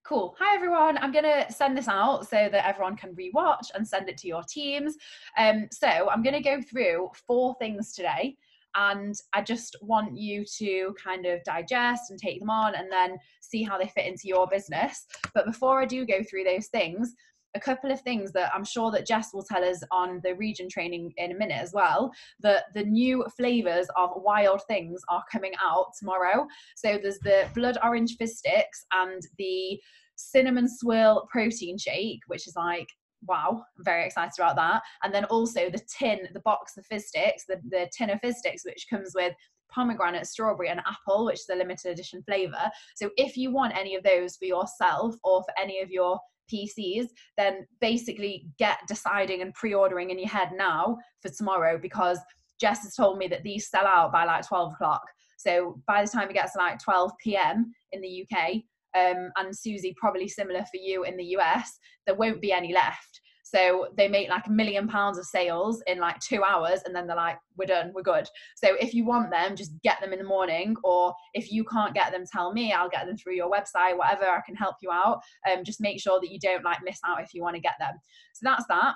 Cool. Hi, everyone. I'm going to send this out so that everyone can rewatch and send it to your teams. So I'm going to go through 4 things today, and I just want you to kind of digest and take them on and then see how they fit into your business. But before I do go through those things, a couple of things that I'm sure that Jess will tell us on the region training in a minute as well, that the new flavors of wild things are coming out tomorrow. So there's the blood orange fizz sticks and the cinnamon swirl protein shake, which is like, wow, I'm very excited about that. And then also the box of fizz sticks, the tin of fizz sticks, which comes with pomegranate, strawberry, and apple, which is a limited edition flavor. So if you want any of those for yourself or for any of your PCs, then basically get deciding and pre-ordering in your head now for tomorrow, because Jess has told me that these sell out by like 12 o'clock. So by the time it gets to like 12 p.m. in the UK, and Susie, probably similar for you in the US, there won't be any left. So they make like £1 million of sales in like 2 hours, and then they're like, we're done, we're good. So if you want them, just get them in the morning, or if you can't get them, tell me, I'll get them through your website, whatever, I can help you out. Just make sure that you don't like miss out if you want to get them. So that's that.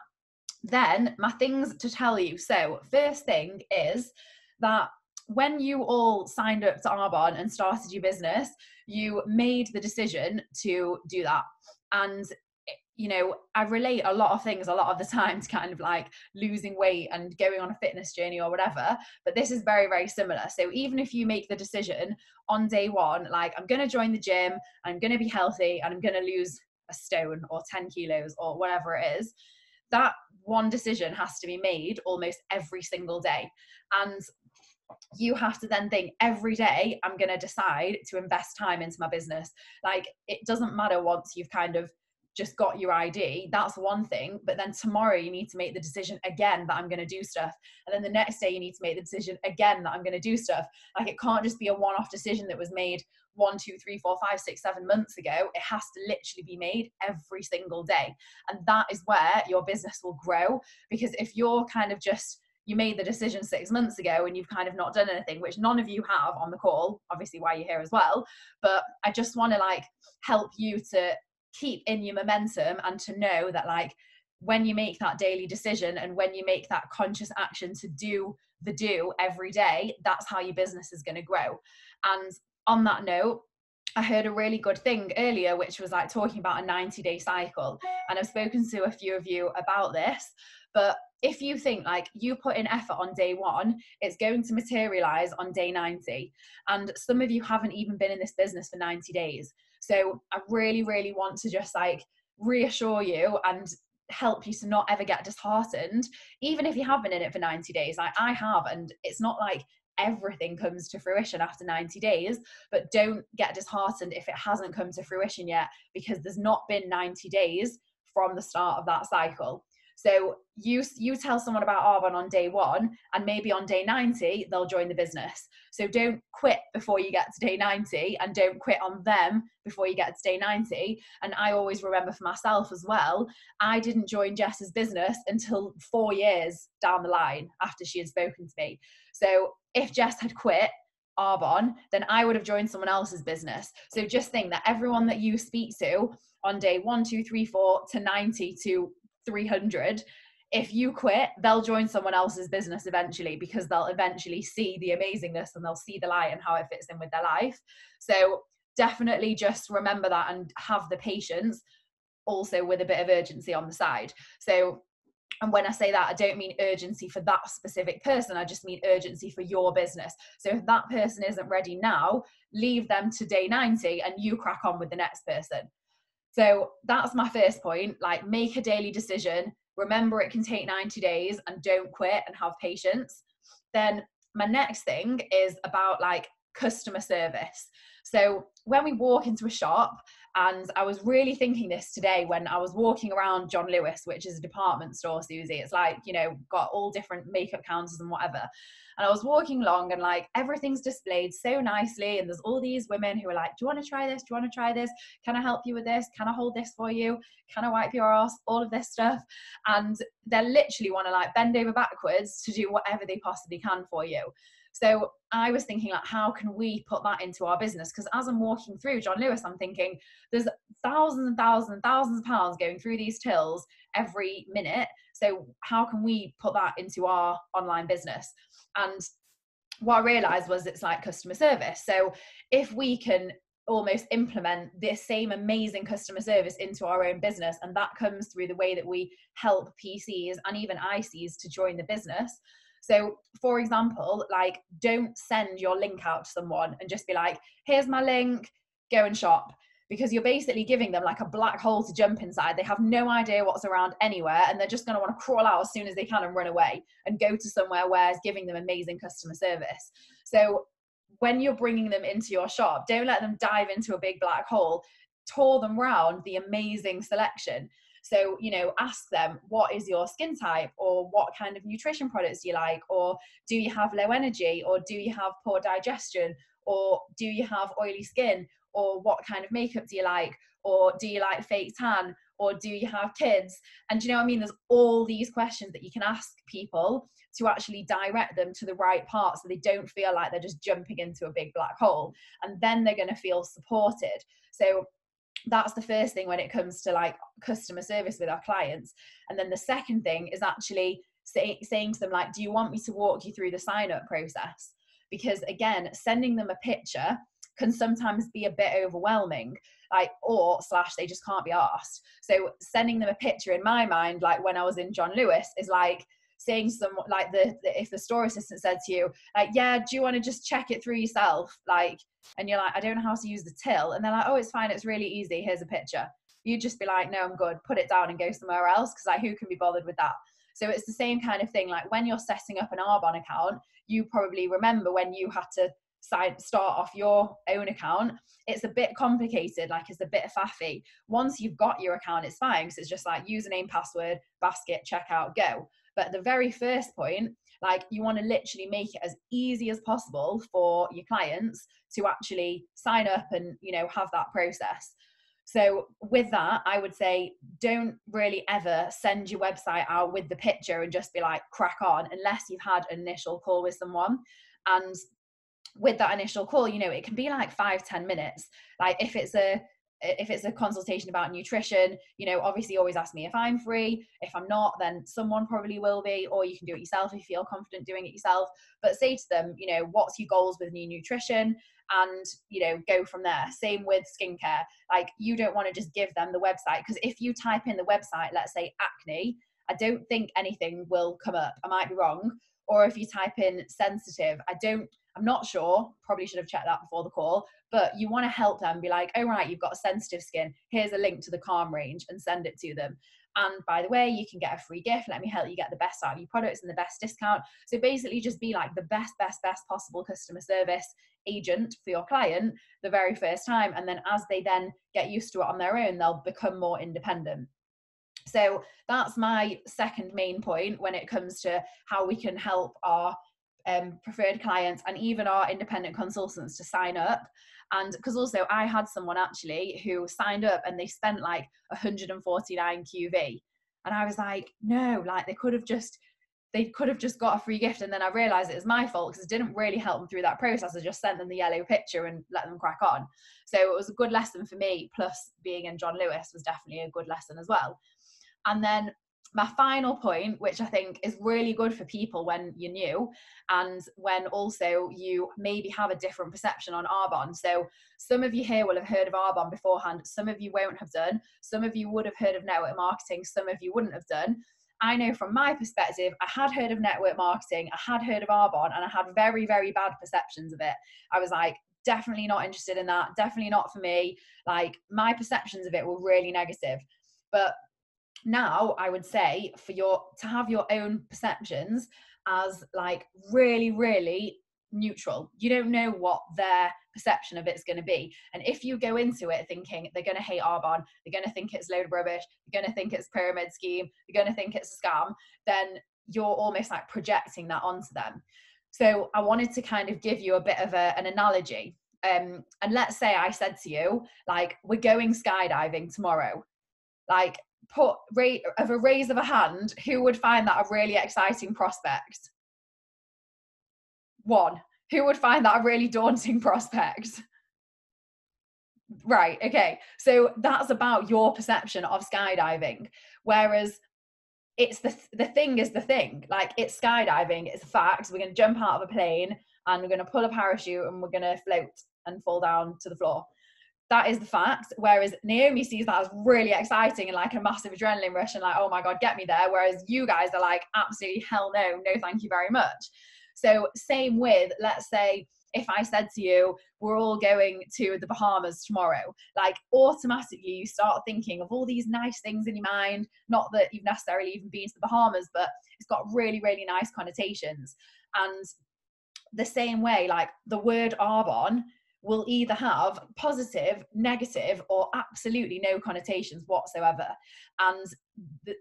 Then my things to tell you. So first thing is that when you all signed up to Arbonne and started your business, you made the decision to do that. And you know, I relate a lot of things a lot of the time to kind of like losing weight and going on a fitness journey or whatever, but this is very, very similar. So even if you make the decision on day one, like, I'm going to join the gym, I'm going to be healthy, and I'm going to lose a stone or 10 kilos or whatever it is, that one decision has to be made almost every single day. And you have to then think, every day I'm going to decide to invest time into my business. Like, it doesn't matter once you've kind of just got your ID, that's one thing, but then tomorrow you need to make the decision again that I'm going to do stuff, and then the next day you need to make the decision again that I'm going to do stuff. Like, it can't just be a one-off decision that was made 1, 2, 3, 4, 5, 6, 7 months ago. It has to literally be made every single day, and that is where your business will grow. Because if you're kind of just, you made the decision 6 months ago and you've kind of not done anything, which none of you have on the call, obviously why you're here as well, but I just want to like help you to keep in your momentum and to know that, like, when you make that daily decision and when you make that conscious action to do every day, that's how your business is going to grow. And on that note, I heard a really good thing earlier, which was like talking about a 90-day cycle. And I've spoken to a few of you about this, but if you think like you put in effort on day one, it's going to materialize on day 90. And some of you haven't even been in this business for 90 days. So I really, really want to just like reassure you and help you to not ever get disheartened, even if you have been in it for 90 days. Like I have, and it's not like everything comes to fruition after 90 days, but don't get disheartened if it hasn't come to fruition yet, because there's not been 90 days from the start of that cycle. So you tell someone about Arbonne on day one, and maybe on day 90 they'll join the business. So don't quit before you get to day 90, and don't quit on them before you get to day 90. And I always remember for myself as well, I didn't join Jess's business until 4 years down the line after she had spoken to me. So if Jess had quit Arbonne, then I would have joined someone else's business. So just think that everyone that you speak to on day 1, 2, 3, 4 to 90 to 300, if you quit, they'll join someone else's business eventually, because they'll eventually see the amazingness and they'll see the light and how it fits in with their life. So definitely just remember that and have the patience, also with a bit of urgency on the side. So, and when I say that, I don't mean urgency for that specific person, I just mean urgency for your business. So if that person isn't ready now, leave them to day 90 and you crack on with the next person. So that's my first point. Like, make a daily decision, remember it can take 90 days, and don't quit, and have patience. Then my next thing is about like customer service. So when we walk into a shop, and I was really thinking this today when I was walking around John Lewis, which is a department store, Susie. It's like, you know, got all different makeup counters and whatever. And I was walking along, and like everything's displayed so nicely, and there's all these women who are like, do you want to try this? Do you want to try this? Can I help you with this? Can I hold this for you? Can I wipe your ass? All of this stuff. And they literally want to like bend over backwards to do whatever they possibly can for you. So I was thinking, like, how can we put that into our business? Because as I'm walking through John Lewis, I'm thinking there's thousands and thousands and thousands of pounds going through these tills every minute. So how can we put that into our online business? And what I realized was it's like customer service. So if we can almost implement this same amazing customer service into our own business, and that comes through the way that we help PCs and even ICs to join the business. So for example, like, don't send your link out to someone and just be like, here's my link, go and shop. Because you're basically giving them like a black hole to jump inside. They have no idea what's around anywhere, and they're just going to want to crawl out as soon as they can and run away and go to somewhere where it's giving them amazing customer service. So when you're bringing them into your shop, don't let them dive into a big black hole. Tour them around the amazing selection. So, you know, ask them, what is your skin type, or what kind of nutrition products do you like, or do you have low energy, or do you have poor digestion, or do you have oily skin, or what kind of makeup do you like, or do you like fake tan, or do you have kids? And do you know what I mean? There's all these questions that you can ask people to actually direct them to the right part, so they don't feel like they're just jumping into a big black hole, and then they're going to feel supported. So that's the first thing when it comes to like customer service with our clients. And then the second thing is actually saying to them, like, do you want me to walk you through the sign up process? Because again, sending them a picture can sometimes be a bit overwhelming, like, or slash they just can't be asked. So sending them a picture, in my mind, like when I was in John Lewis, is like saying to them, like, if the store assistant said to you, like, yeah, do you want to just check it through yourself, like, and you're like, I don't know how to use the till, and they're like, oh, it's fine, it's really easy, here's a picture. You'd just be like, no, I'm good, put it down and go somewhere else, because like, who can be bothered with that? So it's the same kind of thing. Like when you're setting up an Arbonne account, you probably remember when you had to start off your own account, it's a bit complicated, like it's a bit faffy. Once you've got your account, it's fine, because it's just like username, password, basket, checkout, go. But at the very first point, like, you want to literally make it as easy as possible for your clients to actually sign up and, you know, have that process. So with that, I would say don't really ever send your website out with the picture and just be like, crack on, unless you've had an initial call with someone. And with that initial call, you know, it can be like 5-10 minutes. Like if it's a consultation about nutrition, you know, obviously always ask me if I'm free. If I'm not, then someone probably will be, or you can do it yourself if you feel confident doing it yourself. But say to them, you know, what's your goals with new nutrition, and, you know, go from there. Same with skincare. Like, you don't want to just give them the website, because if you type in the website, let's say acne, I don't think anything will come up. I might be wrong. Or if you type in sensitive, I'm not sure, probably should have checked that before the call, but you want to help them, be like, oh, right, you've got sensitive skin, here's a link to the Calm range, and send it to them. And by the way, you can get a free gift. Let me help you get the best out of your products and the best discount. So basically just be like the best possible customer service agent for your client the very first time. And then as they then get used to it on their own, they'll become more independent. So that's my second main point when it comes to how we can help our preferred clients and even our independent consultants to sign up. And because also I had someone actually who signed up and they spent like 149 QV, and I was like, no, like they could have just got a free gift. And then I realized it was my fault, because it didn't really help them through that process. I just sent them the yellow picture and let them crack on. So it was a good lesson for me, plus being in John Lewis was definitely a good lesson as well. And then my final point, which I think is really good for people when you're new and when also you maybe have a different perception on Arbonne. So some of you here will have heard of Arbonne beforehand. Some of you won't have done. Some of you would have heard of network marketing. Some of you wouldn't have done. I know from my perspective, I had heard of network marketing, I had heard of Arbonne, and I had very, very bad perceptions of it. I was like, definitely not interested in that. Definitely not for me. Like, my perceptions of it were really negative. But now I would say to have your own perceptions as like really, really neutral. You don't know what their perception of it's going to be. And if you go into it thinking they're going to hate Arbonne, they're going to think it's a load of rubbish, they're going to think it's a pyramid scheme, they're going to think it's a scam, then you're almost like projecting that onto them. So I wanted to kind of give you a bit of an analogy. And let's say I said to you, like, we're going skydiving tomorrow. Like, a raise of a hand, who would find that a really exciting prospect? One. Who would find that a really daunting prospect? Right, okay. So that's about your perception of skydiving. Whereas it's the thing is the thing. Like, it's skydiving, it's a fact. We're going to jump out of a plane and we're going to pull a parachute and we're going to float and fall down to the floor. That is the fact. Whereas Naomi sees that as really exciting and like a massive adrenaline rush and like, oh my God, get me there. Whereas you guys are like, absolutely hell no, no, thank you very much. So same with, let's say, if I said to you, we're all going to the Bahamas tomorrow, like automatically you start thinking of all these nice things in your mind. Not that you've necessarily even been to the Bahamas, but it's got really, really nice connotations. And the same way, like the word Arbonne will either have positive, negative, or absolutely no connotations whatsoever. And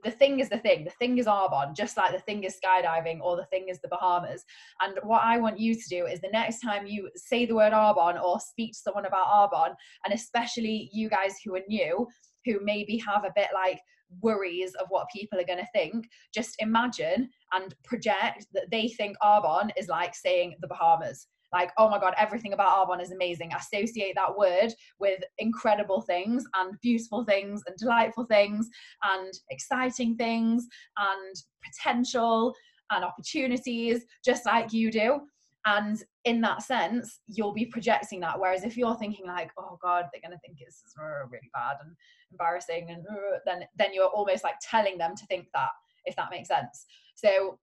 the thing is the thing is Arbonne, just like the thing is skydiving or the thing is the Bahamas. And what I want you to do is the next time you say the word Arbonne or speak to someone about Arbonne, and especially you guys who are new, who maybe have a bit like worries of what people are going to think, just imagine and project that they think Arbonne is like saying the Bahamas. Like, oh my God, everything about Arbonne is amazing. Associate that word with incredible things and beautiful things and delightful things and exciting things and potential and opportunities, just like you do. And in that sense, you'll be projecting that. Whereas if you're thinking like, oh God, they're going to think it's really bad and embarrassing, and then you're almost like telling them to think that, if that makes sense. So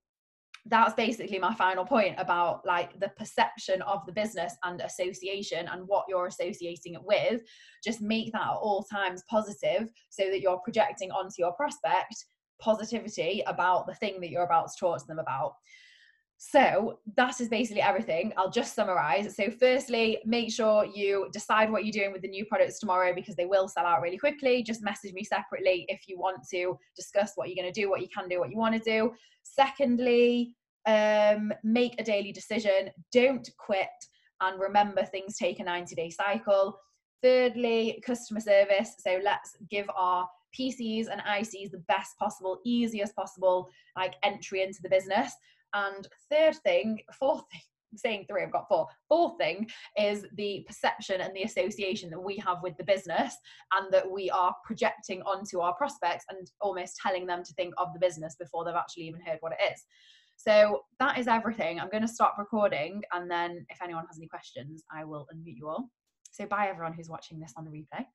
that's basically my final point about like the perception of the business and association and what you're associating it with. Just make that at all times positive so that you're projecting onto your prospect positivity about the thing that you're about to talk to them about. So that is basically everything. I'll just summarize. So firstly, make sure you decide what you're doing with the new products tomorrow, because they will sell out really quickly. Just message me separately if you want to discuss what you're going to do, what you can do, what you want to do. Secondly, make a daily decision. Don't quit. And remember, things take a 90-day cycle. Thirdly, customer service. So let's give our PCs and ICs the best possible, easiest possible like entry into the business. And fourth thing, I'm saying three, I've got four. Fourth thing is the perception and the association that we have with the business and that we are projecting onto our prospects and almost telling them to think of the business before they've actually even heard what it is. So that is everything. I'm going to stop recording, and then if anyone has any questions, I will unmute you all. So bye everyone who's watching this on the replay.